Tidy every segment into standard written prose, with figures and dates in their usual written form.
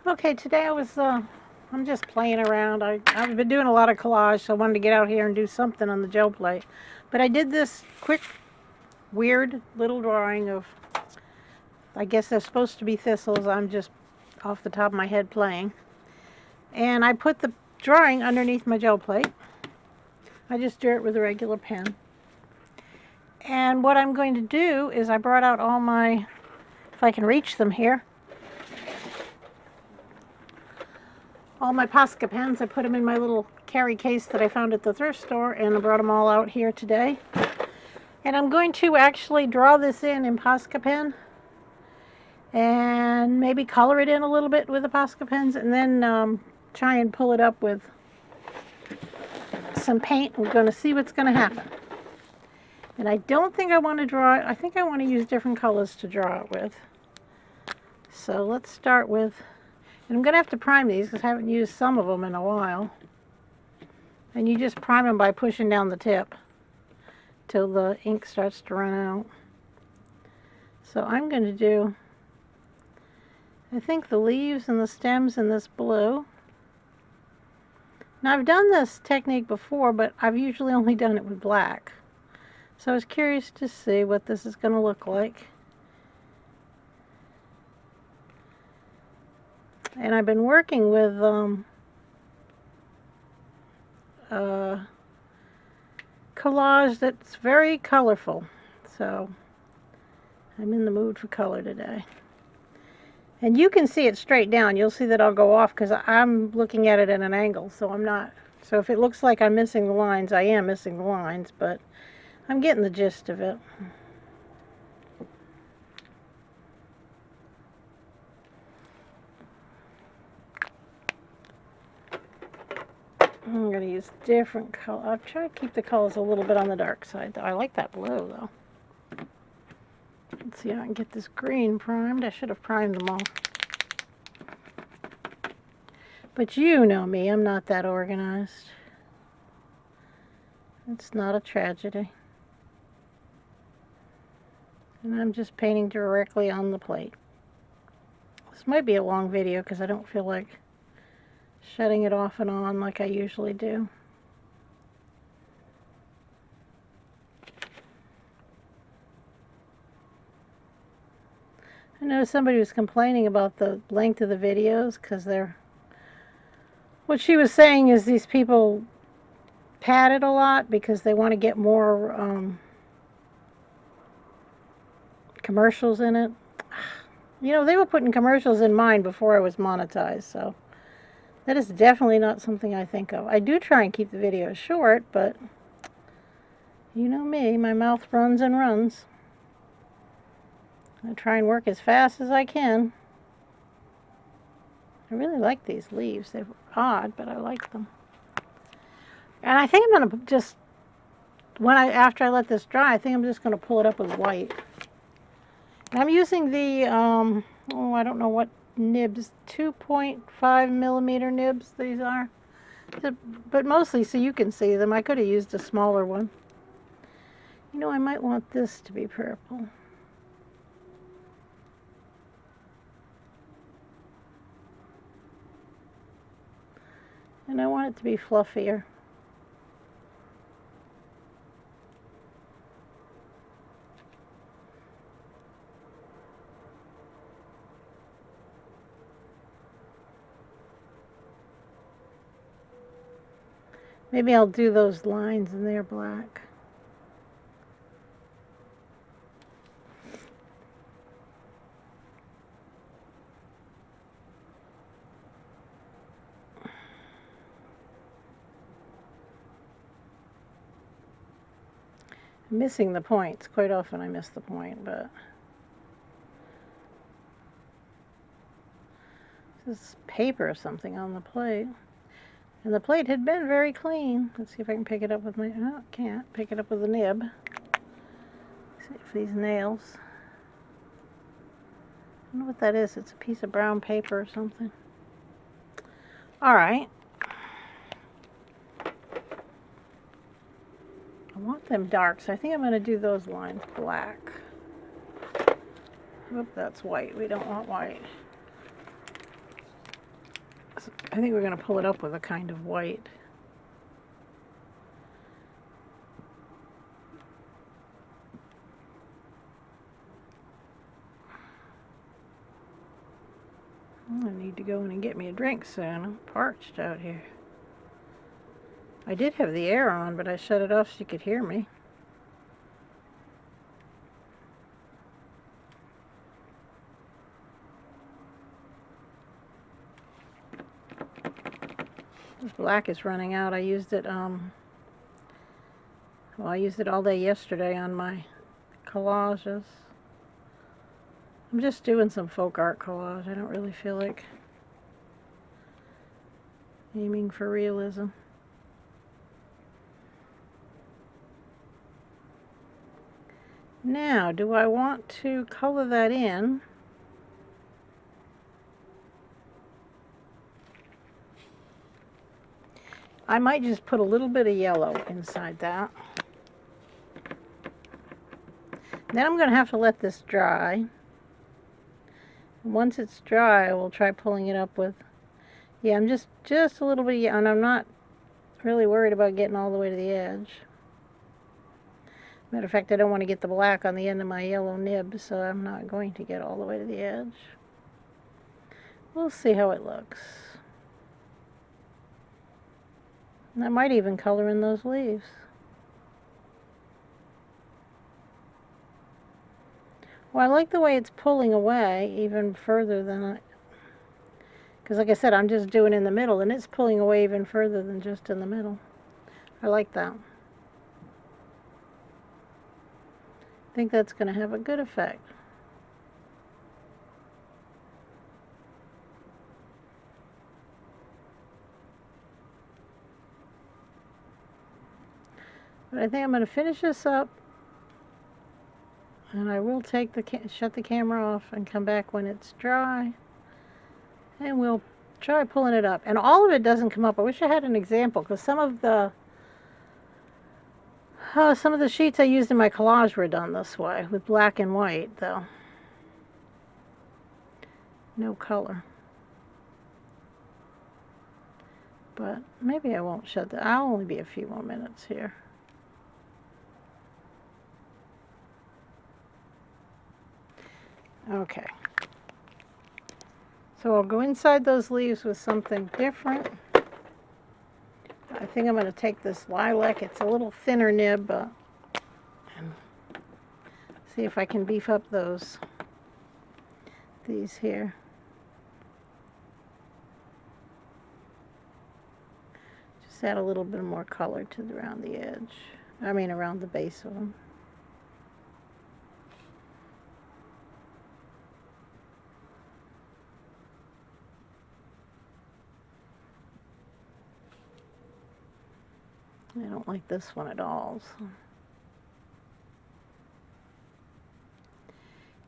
Okay, today I'm just playing around. I've been doing a lot of collage, so I wanted to get out here and do something on the gel plate. But I did this quick, weird little drawing of, I guess they're supposed to be thistles. I'm just off the top of my head playing. And I put the drawing underneath my gel plate. I just drew it with a regular pen. And what I'm going to do is I brought out all my, if I can reach them here, all my Posca pens. I put them in my little carry case that I found at the thrift store, and I brought them all out here today. And I'm going to actually draw this in Posca Pen and maybe color it in a little bit with the Posca pens, and then try and pull it up with some paint. We're going to see what's going to happen. And I don't think I want to draw it. I think I want to use different colors to draw it with. So let's start with, and I'm going to have to prime these because I haven't used some of them in a while. And you just prime them by pushing down the tip till the ink starts to run out. So I'm going to do, I think, the leaves and the stems in this blue. Now I've done this technique before, but I've usually only done it with black. So I was curious to see what this is going to look like. And I've been working with collage that's very colorful. So I'm in the mood for color today. And you can see it straight down. You'll see that I'll go off because I'm looking at it at an angle, so I'm not. So if it looks like I'm missing the lines, I am missing the lines, but I'm getting the gist of it. I'm going to use different color. I'll try to keep the colors a little bit on the dark side, though. I like that blue, though. Let's see how I can get this green primed. I should have primed them all. But you know me, I'm not that organized. It's not a tragedy. And I'm just painting directly on the plate. This might be a long video because I don't feel like shutting it off and on like I usually do. I know somebody was complaining about the length of the videos because they're, what she was saying is these people pad it a lot because they want to get more commercials in it. You know, they were putting commercials in mine before I was monetized, so that is definitely not something I think of. I do try and keep the videos short, but you know me, my mouth runs and runs. I try and work as fast as I can. I really like these leaves. They're odd, but I like them. And I think I'm going to just, after I let this dry, I think I'm just going to pull it up with white. And I'm using the, I don't know what nibs, 2.5 millimeter nibs these are. But mostly so you can see them. I could have used a smaller one. You know, I might want this to be purple. And I want it to be fluffier. Maybe I'll do those lines and they're black. I'm missing the points. Quite often I miss the point, but this is paper or something on the plate. And the plate had been very clean. Let's see if I can pick it up with my, oh, can't pick it up with a nib. See if these nails. I don't know what that is. It's a piece of brown paper or something. All right. I want them dark, so I think I'm going to do those lines black. Oop, that's white. We don't want white. I think we're going to pull it up with a kind of white. I need to go in and get me a drink soon. I'm parched out here. I did have the air on, but I shut it off so you could hear me. This black is running out. I used it, well, I used it all day yesterday on my collages. I'm just doing some folk art collage. I don't really feel like aiming for realism. Now, do I want to color that in? I might just put a little bit of yellow inside that. Then I'm going to have to let this dry. Once it's dry, I will try pulling it up with, yeah, I'm just a little bit, and I'm not really worried about getting all the way to the edge. Matter of fact, I don't want to get the black on the end of my yellow nib, so I'm not going to get all the way to the edge. We'll see how it looks. And I might even color in those leaves. Well, I like the way it's pulling away even further than because like I said, I'm just doing in the middle, and it's pulling away even further than just in the middle. I like that. I think that's going to have a good effect. But I think I'm going to finish this up, and I will take shut the camera off and come back when it's dry, and we'll try pulling it up. And all of it doesn't come up. I wish I had an example, because some of the sheets I used in my collage were done this way, with black and white, though. No color. But maybe I won't shut that. I'll only be a few more minutes here. Okay. So I'll go inside those leaves with something different. I think I'm going to take this lilac. It's a little thinner nib, and see if I can beef up these here. Just add a little bit more color around the edge. I mean, around the base of them. I don't like this one at all. So.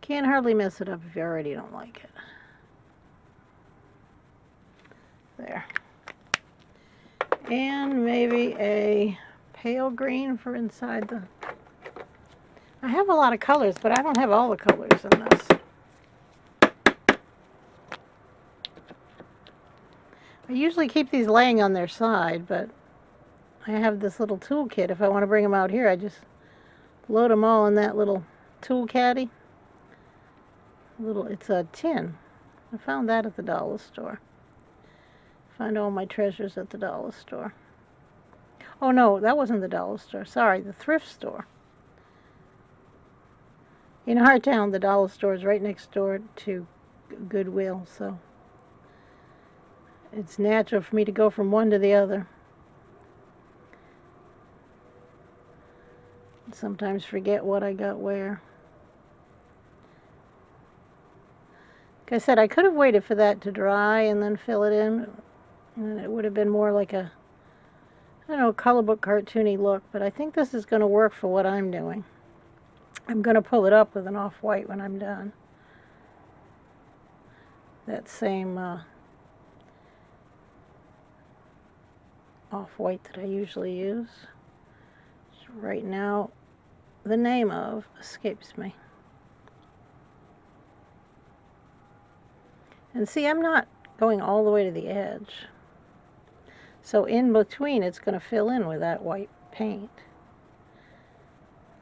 Can't hardly mess it up if you already don't like it. There. And maybe a pale green for inside the... I have a lot of colors, but I don't have all the colors in this. I usually keep these laying on their side, but I have this little toolkit. If I want to bring them out here, I just load them all in that little tool caddy. It's a tin. I found that at the dollar store. Find all my treasures at the dollar store. Oh no, that wasn't the dollar store. Sorry, the thrift store. In our town, the dollar store is right next door to Goodwill, so it's natural for me to go from one to the other. Sometimes forget what I got where. Like I said, I could have waited for that to dry and then fill it in, and it would have been more like a, I don't know, color book cartoony look, but I think this is going to work for what I'm doing. I'm going to pull it up with an off-white when I'm done. That same off-white that I usually use. Right now, the name of escapes me. And see, I'm not going all the way to the edge. So in between, it's going to fill in with that white paint.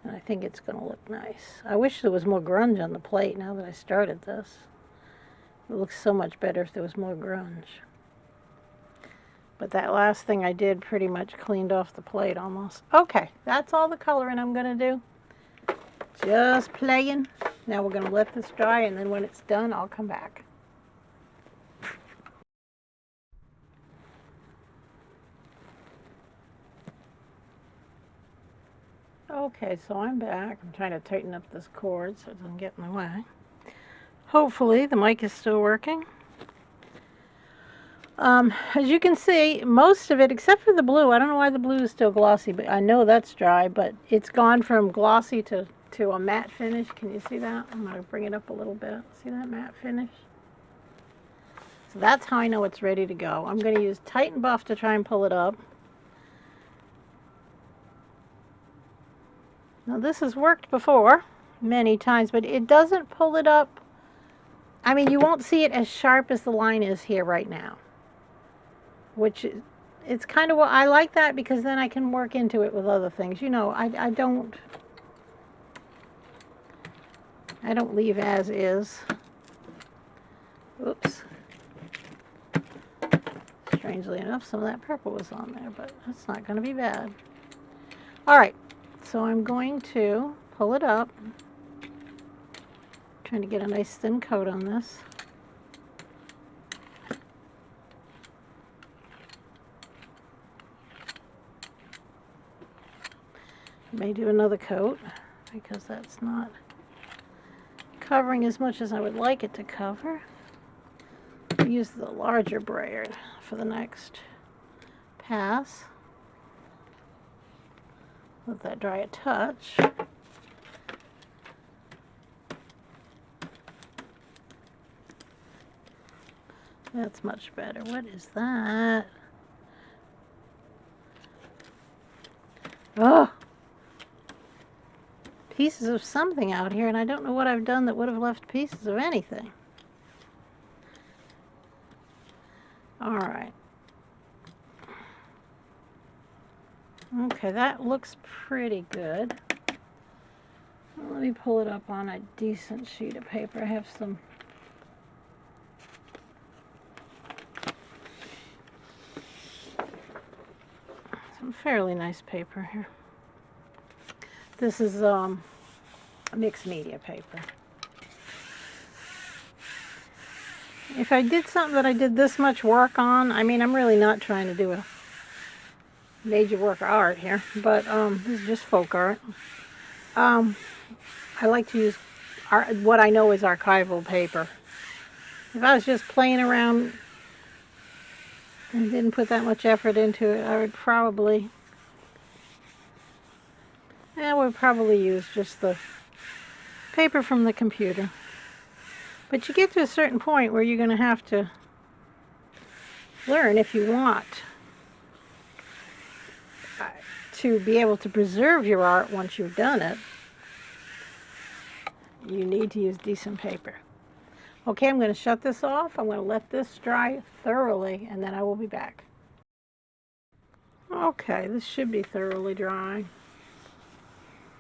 And I think it's going to look nice. I wish there was more grunge on the plate now that I started this. It looks so much better if there was more grunge. But that last thing I did pretty much cleaned off the plate almost. Okay, that's all the coloring I'm going to do. Just playing. Now we're going to let this dry, and then when it's done, I'll come back. Okay, so I'm back. I'm trying to tighten up this cord so it doesn't get in the way. Hopefully the mic is still working. As you can see, most of it, except for the blue, I don't know why the blue is still glossy, but I know that's dry, but it's gone from glossy to a matte finish. Can you see that? I'm going to bring it up a little bit. See that matte finish? So that's how I know it's ready to go. I'm going to use Tighten Buff to try and pull it up. Now this has worked before many times, but it doesn't pull it up. I mean, you won't see it as sharp as the line is here right now. Which is, it's kind of what I like that, because then I can work into it with other things. You know, I don't leave as is. Oops. Strangely enough, some of that purple was on there, but that's not going to be bad. All right, so I'm going to pull it up. Trying to get a nice thin coat on this. May do another coat because that's not covering as much as I would like it to cover. Use the larger brayer for the next pass. Let that dry a touch. That's much better. What is that? Oh! Pieces of something out here, and I don't know what I've done that would have left pieces of anything. Alright. Okay, that looks pretty good. Well, let me pull it up on a decent sheet of paper. I have some fairly nice paper here. This is mixed media paper. If I did something that I did this much work on, I mean, I'm really not trying to do a major work of art here, but this is just folk art. I like to use what I know is archival paper. If I was just playing around and didn't put that much effort into it, I would probably use just the paper from the computer. But you get to a certain point where you're going to have to learn, if you want to be able to preserve your art once you've done it, you need to use decent paper. Okay, I'm going to shut this off. I'm going to let this dry thoroughly, and then I will be back. Okay, this should be thoroughly dry.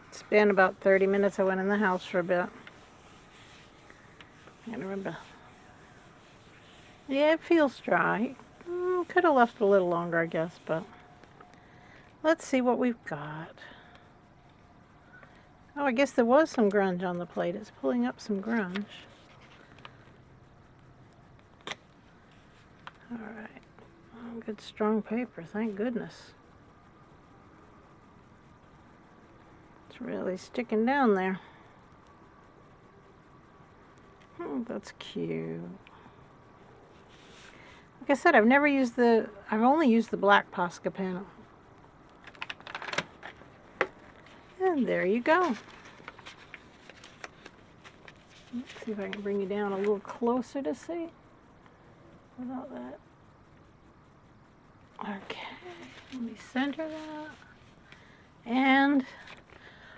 It's been about 30 minutes. I went in the house for a bit. I can't remember. Yeah, it feels dry. Could have left a little longer, I guess, but let's see what we've got. Oh, I guess there was some grunge on the plate. It's pulling up some grunge. All right. Oh, good strong paper, thank goodness. It's really sticking down there. Oh, that's cute. Like I said, I've only used the black Posca Pen. And there you go. Let's see if I can bring you down a little closer to see without that. Okay, let me center that. And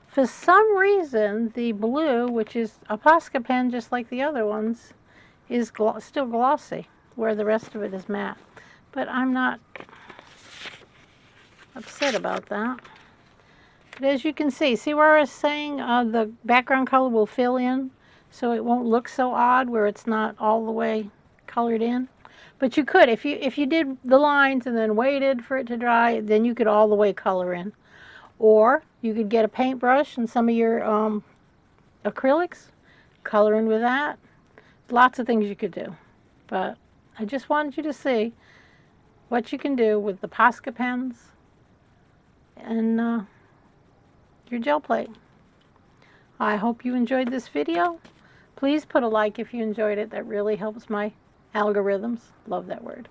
for some reason, the blue, which is a Posca Pen just like the other ones, is still glossy, where the rest of it is matte. But I'm not upset about that. But as you can see where I was saying the background color will fill in, so it won't look so odd where it's not all the way colored in. But you could, if you did the lines and then waited for it to dry, then you could all the way color in. Or you could get a paintbrush and some of your acrylics, color in with that. Lots of things you could do. But I just wanted you to see what you can do with the Posca pens and your gel plate. I hope you enjoyed this video. Please put a like if you enjoyed it. That really helps my algorithms. Love that word.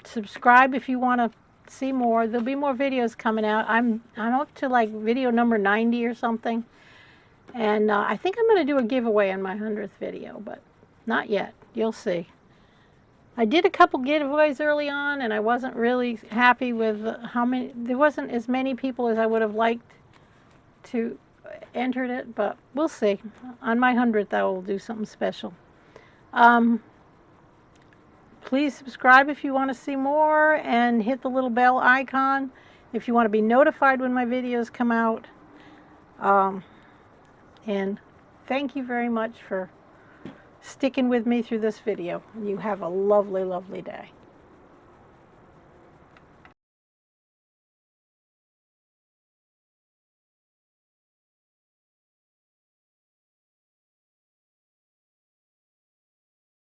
Subscribe if you want to see more. There'll be more videos coming out. I'm up to like video number 90 or something. And I think I'm going to do a giveaway on my 100th video, but not yet. You'll see. I did a couple giveaways early on, and I wasn't really happy with how many. There wasn't as many people as I would have liked to entered it, but we'll see. On my 100th, I will do something special. Please subscribe if you want to see more, and hit the little bell icon if you want to be notified when my videos come out. And thank you very much for sticking with me through this video. You have a lovely, lovely day.